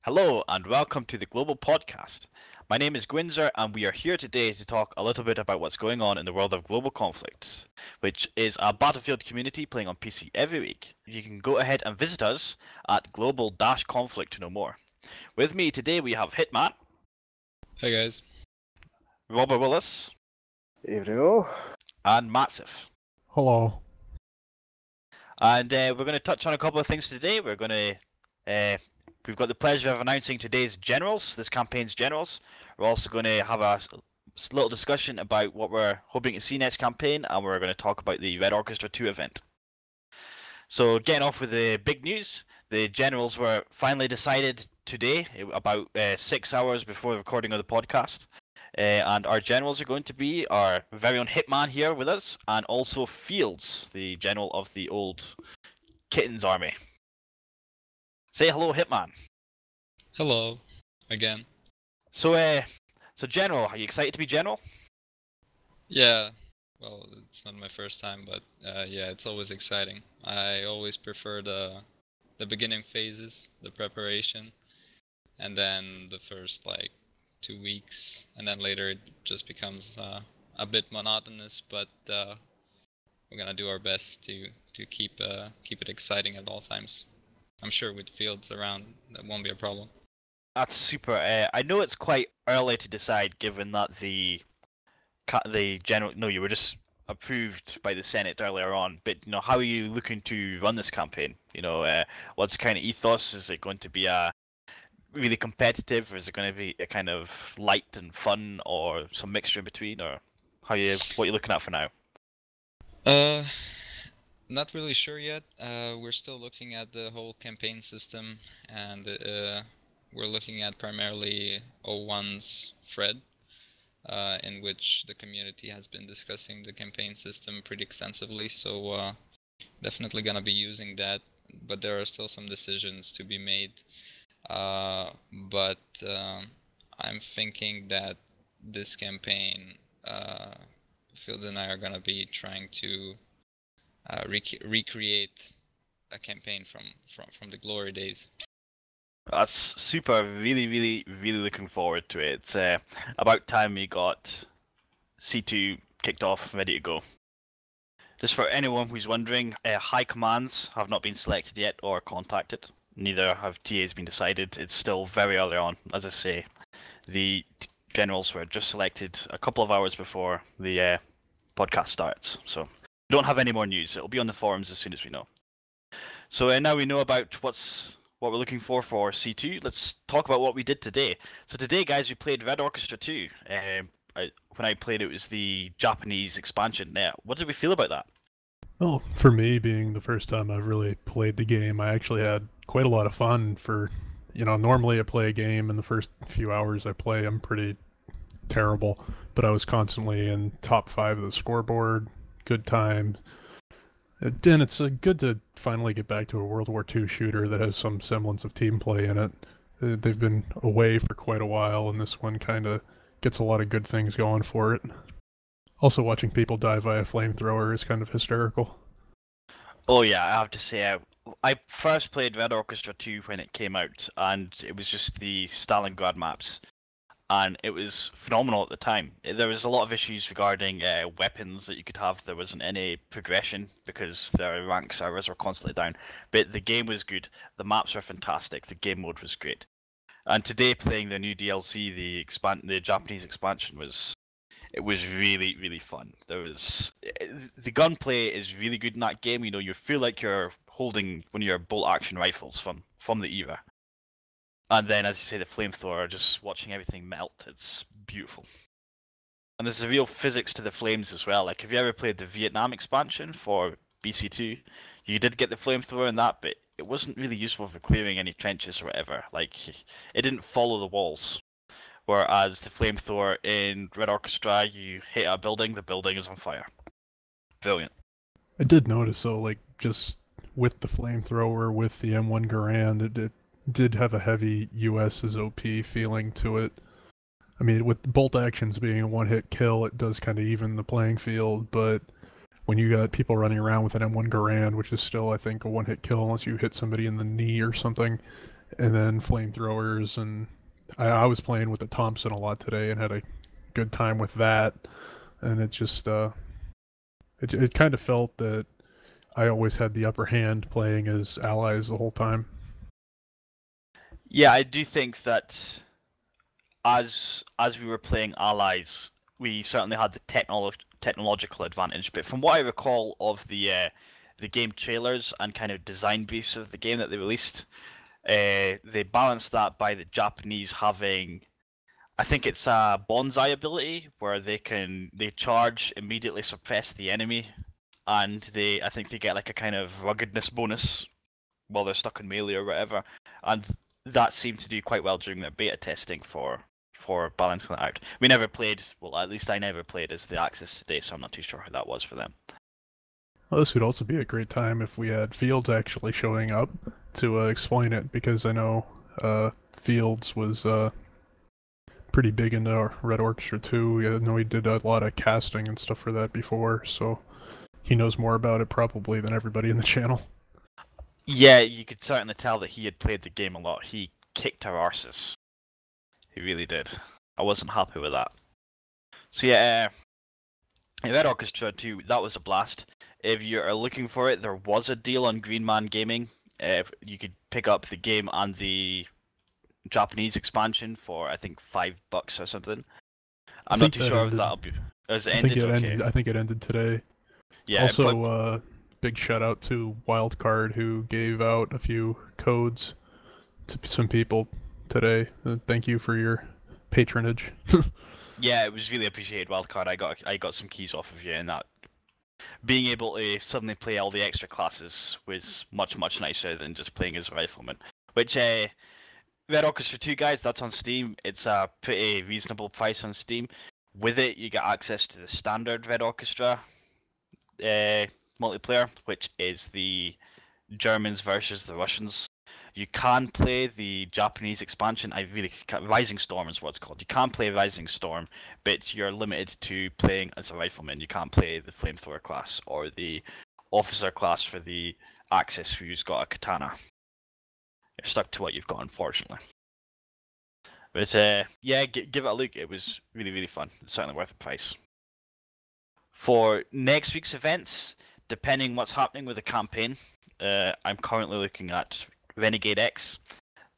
Hello and welcome to the Global Podcast. My name is Gwinzer and we are here today to talk a little bit about what's going on in the world of global conflicts, which is a Battlefield community playing on PC every week. You can go ahead and visit us at global-conflict to know more. With me today we have Hitman. Hey guys. Robert Willis. Evening all. And Matsif. Hello. And we're going to touch on a couple of things today. We've got the pleasure of announcing today's generals, this campaign's generals. We're also going to have a little discussion about what we're hoping to see next campaign, and we're going to talk about the Red Orchestra 2 event. So getting off with the big news, the generals were finally decided today, about 6 hours before the recording of the podcast. And our generals are going to be our very own Hitman here with us, and also Fields, the general of the old Kittens army. Say hello, Hitman. Hello, again. So General, are you excited to be General? Yeah, well, it's not my first time, but yeah, it's always exciting. I always prefer the beginning phases, the preparation, and then the first, 2 weeks, and then later it just becomes a bit monotonous, but we're gonna do our best to keep it exciting at all times. I'm sure with Fields around, that won't be a problem. That's super. I know it's quite early to decide, given that the general. No, you were just approved by the Senate earlier on. But how are you looking to run this campaign? What's the kind of ethos? Is it going to be a really competitive, or is it going to be a kind of light and fun, or some mixture in between, or what are you looking at for now? Not really sure yet. We're still looking at the whole campaign system, and we're looking at primarily O1's Fred, in which the community has been discussing the campaign system pretty extensively, so definitely gonna be using that, but there are still some decisions to be made. But I'm thinking that this campaign, Fields and I are gonna be trying to recreate a campaign from the glory days. That's super. Really, really, really looking forward to it. It's about time we got C2 kicked off, ready to go. Just for anyone who's wondering, high commands have not been selected yet or contacted. Neither have TAs been decided. It's still very early on. As I say, the generals were just selected a couple of hours before the podcast starts. So we don't have any more news. It'll be on the forums as soon as we know. So now we know about what we're looking for C2. Let's talk about what we did today. So today, guys, we played Red Orchestra 2. When I played it was the Japanese expansion. Now, what did we feel about that? Well, for me, being the first time I've really played the game, I actually had quite a lot of fun. Normally I play a game, and the first few hours I play, I'm pretty terrible. But I was constantly in top 5 of the scoreboard, good times. And it's good to finally get back to a World War II shooter that has some semblance of team play in it. They've been away for quite a while, and this one kind of gets a lot of good things going for it. Also, watching people die via flamethrower is kind of hysterical. Oh yeah, I have to say, I first played Red Orchestra 2 when it came out, and it was just the Stalingrad maps. And it was phenomenal at the time. There was a lot of issues regarding weapons that you could have. There wasn't any progression because their rank servers were constantly down. But the game was good. The maps were fantastic. The game mode was great. And today, playing the new DLC, the Japanese expansion, was really, really fun. The gunplay is really good in that game. You feel like you're holding one of your bolt action rifles from the era. And then, as you say, the flamethrower, just watching everything melt, it's beautiful. And there's a real physics to the flames as well. Like, have you ever played the Vietnam expansion for BC2? You did get the flamethrower in that, but it wasn't really useful for clearing any trenches or whatever. Like, it didn't follow the walls. Whereas the flamethrower in Red Orchestra, you hit a building, the building is on fire. Brilliant. I did notice, though, just with the flamethrower, with the M1 Garand, it did have a heavy US as OP feeling to it. I mean, with bolt actions being a one-hit kill, it does kind of even the playing field, but when you got people running around with an M1 Garand, which is still, I think, a one-hit kill unless you hit somebody in the knee or something, and then flamethrowers, and I was playing with the Thompson a lot today and had a good time with that. And it just it kind of felt that I always had the upper hand playing as allies the whole time. Yeah, I do think that as we were playing allies, we certainly had the technological advantage. But from what I recall of the game trailers and kind of design briefs of the game that they released, they balanced that by the Japanese having, I think it's a bonsai ability where they charge, immediately suppress the enemy, and I think they get like a kind of ruggedness bonus while they're stuck in melee or whatever, and that seemed to do quite well during their beta testing for balancing that out. We never played, well, at least I never played as the Axis today, so I'm not too sure how that was for them. Well, this would also be a great time if we had Fields actually showing up to explain it, because I know Fields was pretty big into Red Orchestra too. I know he did a lot of casting and stuff for that before, so he knows more about it probably than everybody in the channel. Yeah, you could certainly tell that he had played the game a lot. He kicked our arses. He really did. I wasn't happy with that. So yeah, Red Orchestra 2, that was a blast. If you are looking for it, there was a deal on Green Man Gaming. You could pick up the game and the Japanese expansion for, I think, $5 or something. I'm not too sure if that'll be. Has it ended? I think it ended today. Yeah. Also, big shout out to Wildcard, who gave out a few codes to some people today. Thank you for your patronage. Yeah, it was really appreciated, Wildcard. I got some keys off of you, and that being able to suddenly play all the extra classes was much nicer than just playing as a rifleman. Which Red Orchestra 2, guys, that's on Steam. It's a pretty reasonable price on Steam. With it, you get access to the standard Red Orchestra multiplayer, which is the Germans versus the Russians. You can play the Japanese expansion. Rising Storm is what it's called. You can play Rising Storm, but you're limited to playing as a rifleman. You can't play the flamethrower class or the officer class for the Axis who's got a katana. You're stuck to what you've got, unfortunately. But yeah, give it a look. It was really fun. It's certainly worth the price. For next week's events, depending what's happening with the campaign, I'm currently looking at Renegade X.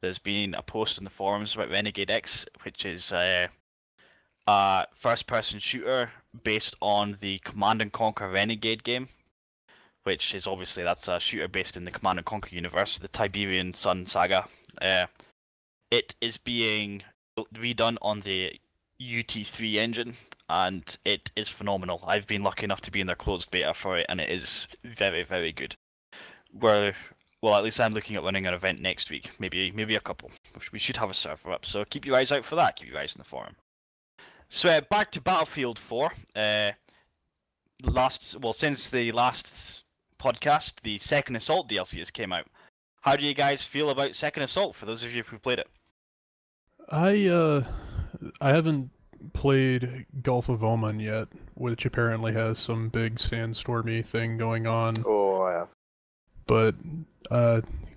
There's been a post in the forums about Renegade X, which is a first-person shooter based on the Command & Conquer Renegade game, which is obviously, that's a shooter based in the Command & Conquer universe, the Tiberian Sun saga. It is being redone on the UT3 engine, and it is phenomenal. I've been lucky enough to be in their closed beta for it, and it is very good. Well, at least I'm looking at running an event next week, maybe a couple. We should have a server up, so keep your eyes out for that. Keep your eyes in the forum. So back to Battlefield 4. Since the last podcast, the Second Assault DLC has came out. How do you guys feel about Second Assault? For those of you who played it, I haven't played Gulf of Oman yet, which apparently has some big sandstormy thing going on. Oh, I have. But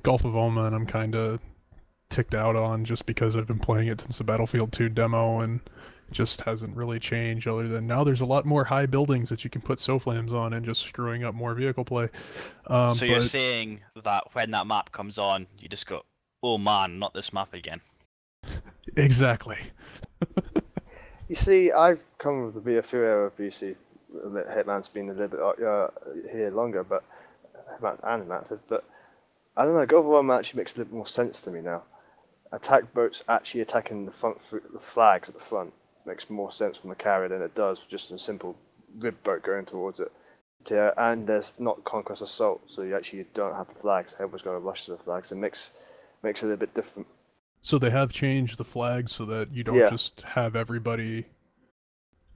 Gulf of Oman, I'm kind of ticked out on just because I've been playing it since the Battlefield 2 demo, and it just hasn't really changed other than now there's a lot more high buildings that you can put SOFLAMs on and just screwing up more vehicle play. So you're saying that when that map comes on, you just go, oh man, not this map again. Exactly. You see, I've come with the BF2 era of BC. Hitman's been a little bit here longer, but Hitman, but I don't know. Gulf of Oman actually makes a little more sense to me now. Attack boats actually attacking the flags at the front makes more sense from the carrier than it does just a simple rib boat going towards it. Yeah, and there's not conquest assault, so you actually don't have the flags. Everyone's got to rush to the flags. It makes it a little bit different. So they have changed the flags so that you don't just have everybody.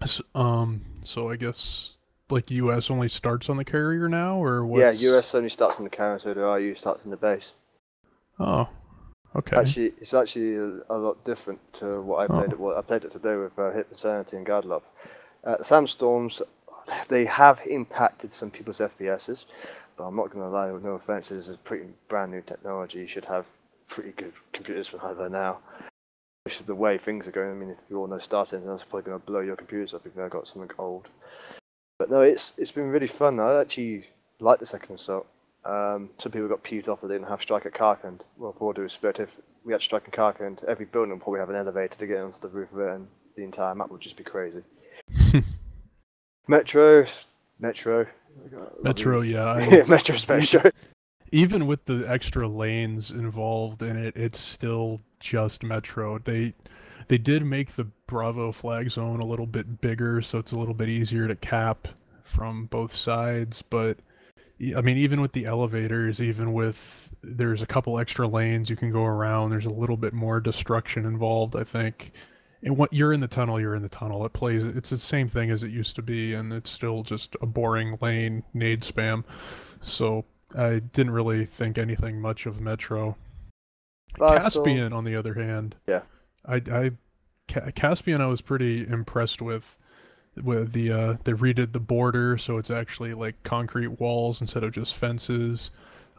So I guess like US only starts on the carrier now, or what? Yeah, US only starts on the carrier, so the RU starts in the base. Oh, okay. Actually, it's actually a lot different to what I played. I played it today with Hitman Sanity and Godlove. Sandstorms, they have impacted some people's FPSs, but I'm not going to lie. No offense, it's a pretty brand new technology. You should have pretty good computers for either now. Which is the way things are going. I mean, if you all know Star Citizen, that's probably going to blow your computers up if you've got something old. But no, it's been really fun. I actually like the second assault. Some people got peeved off that they didn't have strike at Karkand. Well, for all due respect, if we had strike at Karkand, every building would probably have an elevator to get onto the roof of it, and the entire map would just be crazy. Metro, yeah. Metro's Metro. Even with the extra lanes involved in it, it's still just Metro. They did make the Bravo flag zone a little bit bigger, so it's a little bit easier to cap from both sides, but I mean, even with the elevators, there's a couple extra lanes you can go around, there's a little bit more destruction involved, I think. And what you're in the tunnel, you're in the tunnel. It's the same thing as it used to be, and it's still just a boring lane nade spam. So I didn't really think anything much of Metro. Caspian, on the other hand, yeah, Caspian I was pretty impressed with the they redid the border, so it's actually like concrete walls instead of just fences.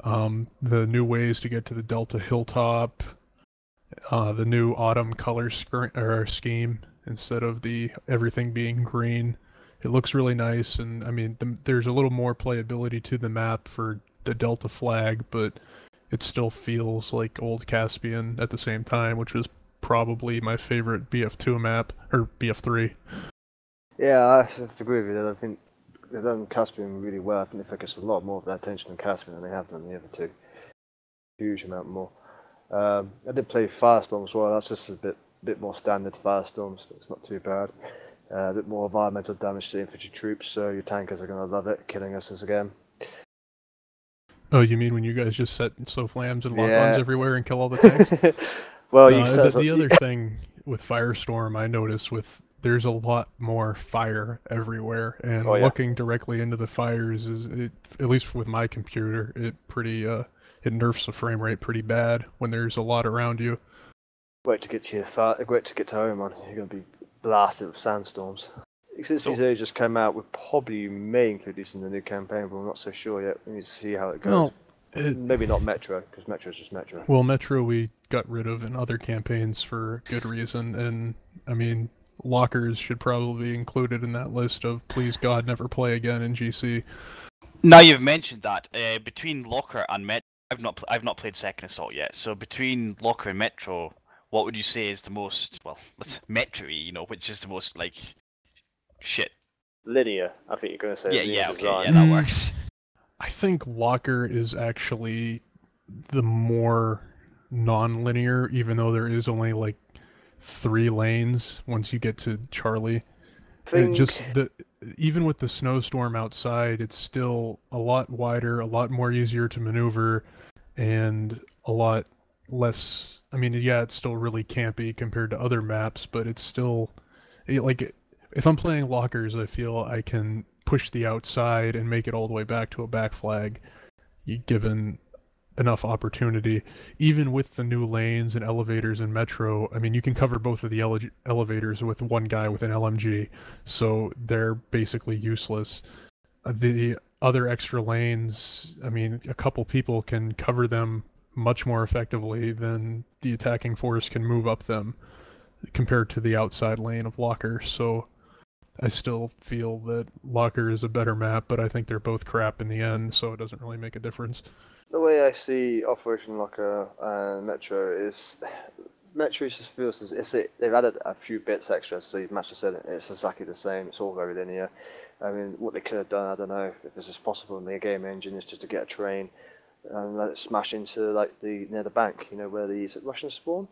The new ways to get to the Delta Hilltop, the new autumn color scheme instead of the everything being green. It looks really nice, and I mean there's a little more playability to the map for the Delta flag, but it still feels like old Caspian at the same time, which was probably my favorite BF2 map, or BF3. Yeah, I have to agree with you. I think they've done Caspian really well. I think they focus a lot more of their attention on Caspian than they have done the other two. Huge amount more. I did play Firestorm as well. That's just a bit more standard Firestorm, so it's not too bad. A bit more environmental damage to infantry troops, so your tankers are going to love it, killing us again. Oh, you mean when you guys just set flams and lock-ons everywhere and kill all the tanks? Well, the other thing with Firestorm I noticed there's a lot more fire everywhere, and looking directly into the fires at least with my computer, it nerfs the frame rate pretty bad when there's a lot around you. Wait to get to home, man. You're gonna be blasted with sandstorms. Since these just came out, we probably may include these in the new campaign, but we're not so sure yet. We need to see how it goes. Maybe not Metro, because Metro is just Metro. Well, Metro we got rid of in other campaigns for good reason, and I mean, lockers should probably be included in that list of please God never play again in GC. Now you've mentioned that, between Locker and Metro, I've not played Second Assault yet. So between Locker and Metro, what would you say is the most Metro-y? Which is the most shit? Linear. I think you're going to say. Yeah, that works. I think Locker is actually the more non-linear, even though there is only like 3 lanes once you get to Charlie. Even with the snowstorm outside, it's still a lot wider, a lot more easier to maneuver, and a lot less. I mean, yeah, it's still really campy compared to other maps, but it's still if I'm playing Lockers, I feel I can push the outside and make it all the way back to a back flag, given enough opportunity. Even with the new lanes and elevators in Metro, I mean, you can cover both of the elevators with one guy with an LMG, so they're basically useless. The other extra lanes, I mean, a couple people can cover them much more effectively than the attacking force can move up them compared to the outside lane of Locker. So I still feel that Locker is a better map, but I think they're both crap in the end, so it doesn't really make a difference. The way I see Operation Locker and Metro is, Metro just feels they've added a few bits extra, so Matt just said it's exactly the same, it's all very linear. I mean, what they could have done, I don't know if this is possible in the game engine, is just to get a train and let it smash into near the bank, where the Russian spawn?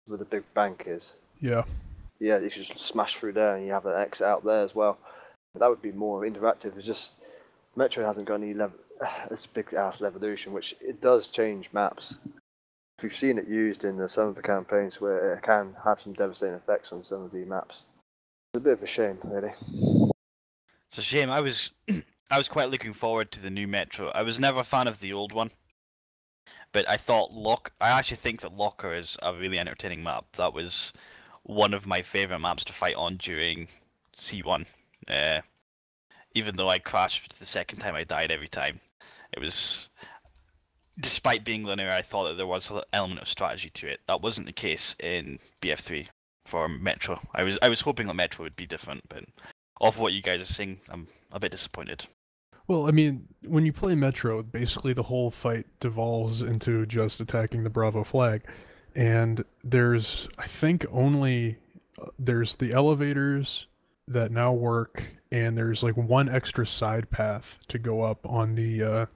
Where the big bank is. Yeah. Yeah, you should just smash through there and you have an exit out there as well. That would be more interactive. It's just Metro hasn't got any this big ass evolution, which it does change maps. We've seen it used in some of the campaigns where it can have some devastating effects on some of the maps. It's a bit of a shame, really. It's a shame. I was quite looking forward to the new Metro. I was never a fan of the old one, but I actually think that Locker is a really entertaining map. That was one of my favourite maps to fight on during C1. Even though I crashed the second time, I died every time. It was despite being linear, I thought that there was an element of strategy to it. That wasn't the case in BF3 for Metro. I was hoping that Metro would be different, but of what you guys are saying, I'm a bit disappointed. Well, I mean, when you play Metro, basically the whole fight devolves into just attacking the Bravo flag. And there's, I think, there's the elevators that now work, and there's like one extra side path to go up on the,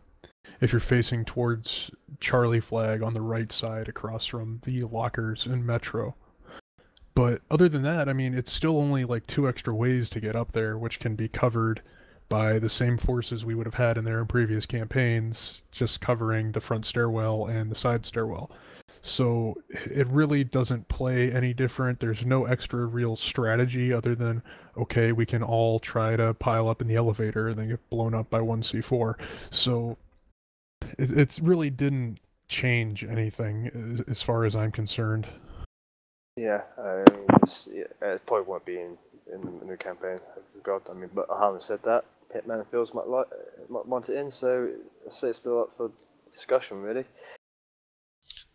if you're facing towards Charlie flag on the right side across from the lockers in Metro. But other than that, I mean, it's still only like 2 extra ways to get up there, which can be covered by the same forces we would have had in there in previous campaigns, just covering the front stairwell and the side stairwell. So it really doesn't play any different. There's no extra real strategy other than, okay, we can all try to pile up in the elevator and then get blown up by 1C4. So it really didn't change anything as far as I'm concerned. Yeah, I mean, it probably won't be in the new campaign. God, I mean, but having said that, Hitman Fields might want it in, so I'd say it's still up for discussion, really.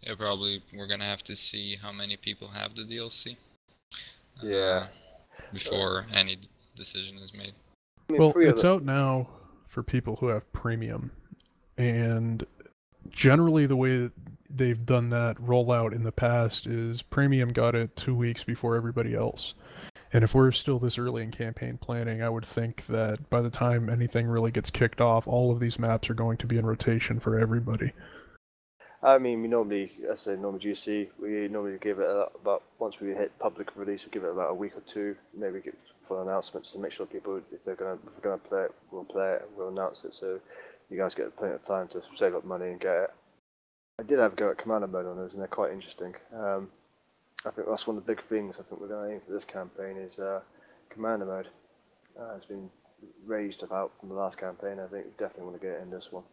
Yeah, probably we're gonna have to see how many people have the DLC. Yeah. Before any decision is made. I mean, Well, it's out now for people who have premium, and generally the way that they've done that rollout in the past is premium got it 2 weeks before everybody else. And if we're still this early in campaign planning, I would think that by the time anything really gets kicked off, all of these maps are going to be in rotation for everybody. I mean, we normally, as I say, normally GC, we normally give it about, once we hit public release, we give it about a week or two, maybe get full announcements to make sure people, if we're gonna play it, we'll announce it, so you guys get plenty of time to save up money and get it. I did have a go at Commander mode on those, and they're quite interesting. I think that's one of the big things I think we're going to aim for this campaign is Commander mode. It's been raised about from the last campaign. I think we definitely want to get it in this one.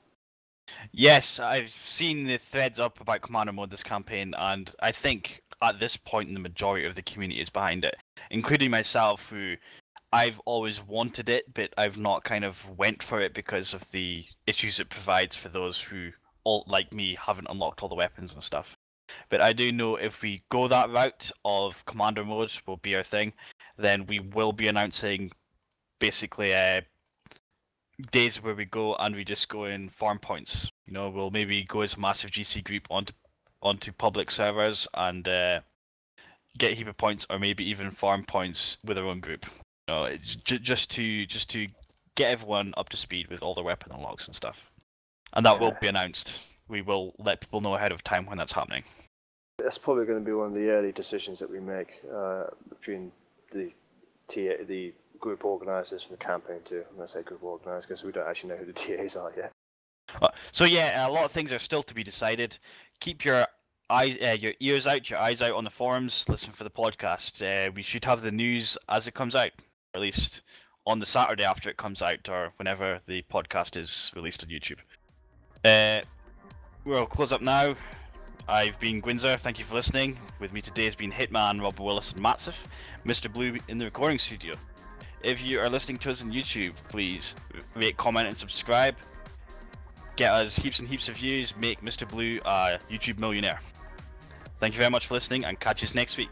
Yes, I've seen the threads up about Commander mode this campaign, and I think at this point the majority of the community is behind it, including myself, who I've always wanted it, but I've not kind of went for it because of the issues it provides for those who, all like me, haven't unlocked all the weapons and stuff. But I do know if we go that route of Commander mode will be our thing, then we will be announcing basically days where we go and we just go in farm points. You know, we'll maybe go as a massive GC group onto public servers and get a heap of points, or maybe even farm points with our own group. You know, just to get everyone up to speed with all the weapon unlocks and stuff. And that will be announced. We will let people know ahead of time when that's happening. That's probably going to be one of the early decisions that we make between the group organisers for the campaign too. I'm going to say group organisers because we don't actually know who the TAs are yet. So yeah, a lot of things are still to be decided. Keep your ears out, your eyes out on the forums. Listen for the podcast. We should have the news as it comes out, or at least on the Saturday after it comes out, or whenever the podcast is released on YouTube. We'll close up now. I've been Gwinzer, thank you for listening. With me today has been Hitman, Rob Willis and Matsif, Mr. Blue in the recording studio. If you are listening to us on YouTube, please rate, comment and subscribe. Get us heaps and heaps of views, make Mr. Blue a YouTube millionaire. Thank you very much for listening and catch us next week.